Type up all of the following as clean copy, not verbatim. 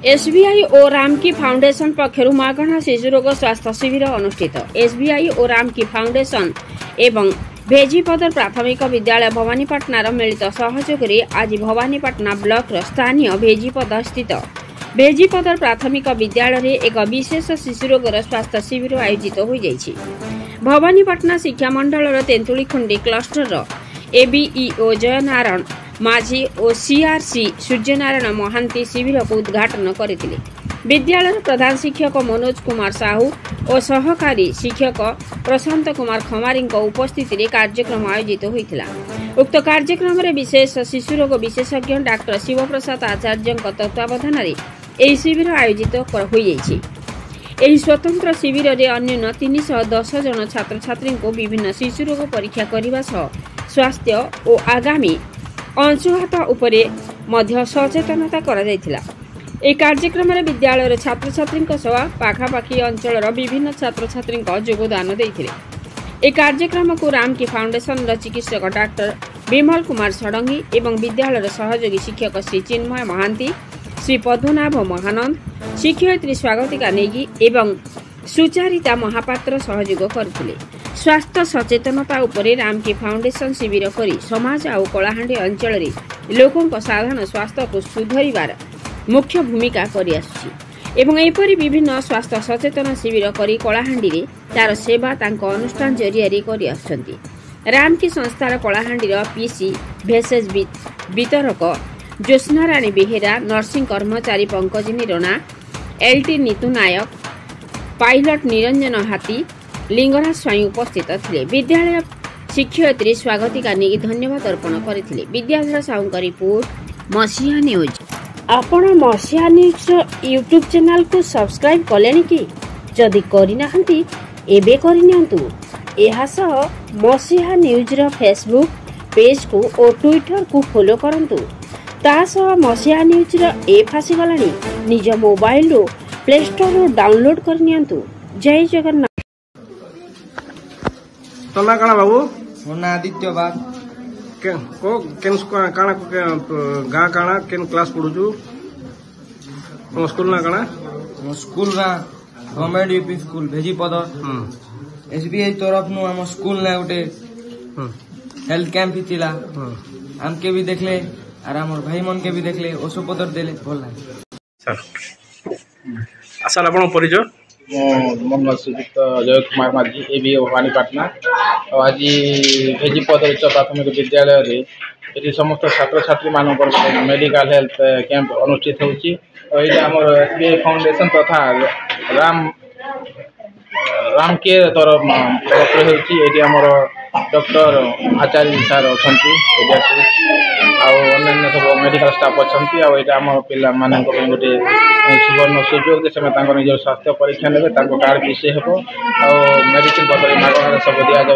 SBI और Ramky foundation पक्षर मागणा शिशु रोग स्वास्थ्य शिविर अनुष्ठित। एसबीआई और रामकी फाउंडेशन एवं भेजीपदर प्राथमिक विद्यालय भवानीपाटनार मिलित सहयोग आज भवानीपाटना ब्लॉक स्थानीय भेजीपद स्थित भेजीपदर प्राथमिक विद्यालय एक विशेष शिशु रोगर स्वास्थ्य शिविर आयोजित हो जाइछि। भवानीपाटना शिक्षा मंडल तेंतुलीखुंडी क्लस्टर एबीईओ जयनारायण माझी और सीआरसी सूर्यनारायण महांती शिविर को उद्घाटन करथिले। विद्यालय प्रधान शिक्षक मनोज कुमार साहू और सहकारी शिक्षक प्रशांत कुमार खमारी उपस्थित कार्यक्रम आयोजित होता। उक्त कार्यक्रम में विशेष शिशु रोग विशेषज्ञ डाक्टर शिवप्रसाद आचार्य तत्वावधान में शिविर आयोजित हो स्वतंत्र शिविर में अन्य 310 जन छात्र छात्री को विभिन्न शिशु रोग परीक्षा करने स्वास्थ्य और आगामी अंशुघात उपरे मध्य सचेतनता करा जायथिला। ए कार्यक्रम में विद्यालय छात्र छात्री पाखापाखी अंचल विभिन्न छात्र छात्री योगदान देथिले। ए कार्यक्रम को रामकी फाउंडेशन चिकित्सक डाक्टर विमल कुमार षडंगी एवं विद्यालय सहयोगी शिक्षक श्री चिन्मय महांती, श्री पद्मनाभ महानंद, शिक्षयित्री स्वागतिका नेगी एवं सुचारिता महापात्र सहयोग करथिले। स्वास्थ्य सचेतनता उपरे रामकी फाउंडेशन शिविर करी समाज और कलाहांडी अंचल लोकों साधारण स्वास्थ्य को सुधरिबार मुख्य भूमिका करि आसुछि एवं एपरि विभिन्न स्वास्थ्य सचेतन शिविर करी कलाहांडी रे तार सेवा तांको अनुष्ठान जरिया करि आसुछन्ति। रामकी संस्थार कलाहांडी पीसी भेसेज वितरक ज्योत्स्ना राणी बेहेरा, नर्सिंग कर्मचारी पंकजिनी रणा, एलटी नीतू नायक, पायलट निरंजन हाथी, लिंगराज स्वाई उपस्थित थिले। विद्यालय शिक्षयित्री स्वागतिका नेगी धन्यवाद अर्पण करथिले। विद्याधर साहूंक रिपोर्ट मसीहा न्यूज। आपण मसीहा न्यूज यूट्यूब चैनल को सब्सक्राइब कलेनी कि जदि करिनाहंती एबे करिनियंतु। एहा सह मसीहा न्यूज रो फेसबुक पेज को और ट्विटर को फॉलो करंतु। ता सह मसीहा न्यूज रो ऐप आसी गलानी। निज मोबाइल रो प्ले स्टोर रो डाउनलोड करनियंतु। जय जगन्नाथ। तोना काना बाबू मोना आदित्य बाग केन काना गाँ काना केन क्लास पढ़ुचु तुम स्कूल ना काना स्कूल ना गवर्नमेंट यूपी स्कूल भेजीपद एसबीआई तरफ नु हम स्कूल ना गोटे हेल्थ कैंप हितिला हमके भी देखले और हमर भाई मन के भी देखले औषधपत्र देले भल लागे। सर आसाल आपण परिचय मो श्रीयुक्त जय कुमार माझी एबी भवानीपाटना और आज भेजीपद उच्च प्राथमिक विद्यालय ये समस्त छात्र छात्री मान मेडिकल हेल्थ कैंप अनुष्ठित होची और ये आमर एसबीआई फाउंडेशन तथा राम के तरफ होती आमर डॉक्टर आचार्य सार अच्छा अन्य सब मेडिकल स्टाफ अच्छा आम पिला मान गोटे सुवर्ण सुजोग से निज स्वास्थ्य परीक्षा ने कार्ड विषय हो मेडिसिन पत्र मागणार सब दि जाम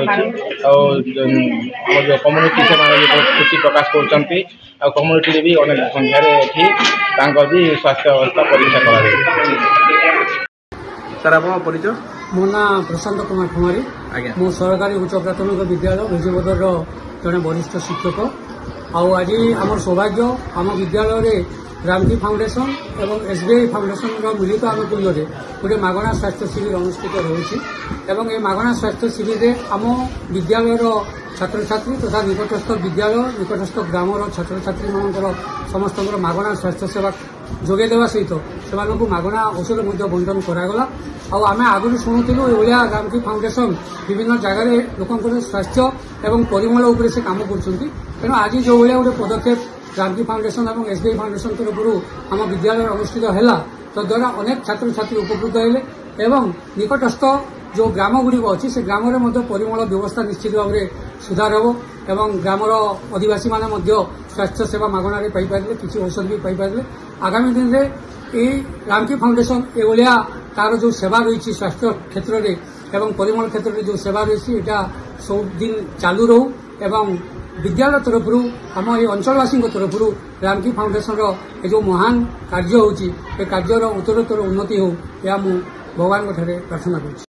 जो कम्युनिटी से बहुत खुशी प्रकाश कर कम्युनिटी भी अनेक संख्यार भी स्वास्थ्य अवस्था परीक्षा कर। सर आप परिचय मो ना प्रशांत कुमार खमारी मो सरकारी उच्च प्राथमिक विद्यालय भेजीपदर जड़े वरिष्ठ शिक्षक आज आम सौभाग्य आम विद्यालय रामकी फाउंडेशन एवं एसबीआई फाउंडेशन मिलित आनुकूल्य गोटे मागणा स्वास्थ्य शिविर अनुष्ठित होगी। मागणा स्वास्थ्य शिविर में आम विद्यालय छात्र छात्री तथा निकटस्थ विद्यालय निकटस्थ ग्रामर छात्र छात्री मान समस्त मागणा स्वास्थ्य सेवा जोगे देवा सहित से मागणा औषध बंटन करागला। आम आगुरी शुणुलु एभलिया रामकी फाउंडेशन विभिन्न जगार लोक स्वास्थ्य एवं परिमल उपर से काम कर आज जो भाया गोटे पदक्षेप रामकी फाउंडेशन और एसबीआई फाउंडेशन तरफ आम विद्यालय अनुष्ठित है तद्वारा अनेक छात्र छात्री उपकृत हेले एवं निकटस्थ जो ग्राम गुड़िक अच्छी से ग्राम परिमल व्यवस्था निश्चित भाव में सुधार हो एवं ग्रामर आदिवासी माने स्वास्थ्य सेवा मागणार पाइपारे किसी औषध भी पाइपारे। आगामी दिन में रामकी फाउंडेशन एभलिया तार जो सेवा रही स्वास्थ्य क्षेत्र में एवं परिमल क्षेत्र में जो सेवा रही है सब दिन चालू रो एवं विद्यालय तरफ आम ये अंचलवासी तरफ रामकी फाउंडेशन जो महान कार्य होची कार्यर उत्तरोत्तर उन्नति हो या भगवान प्रार्थना कर।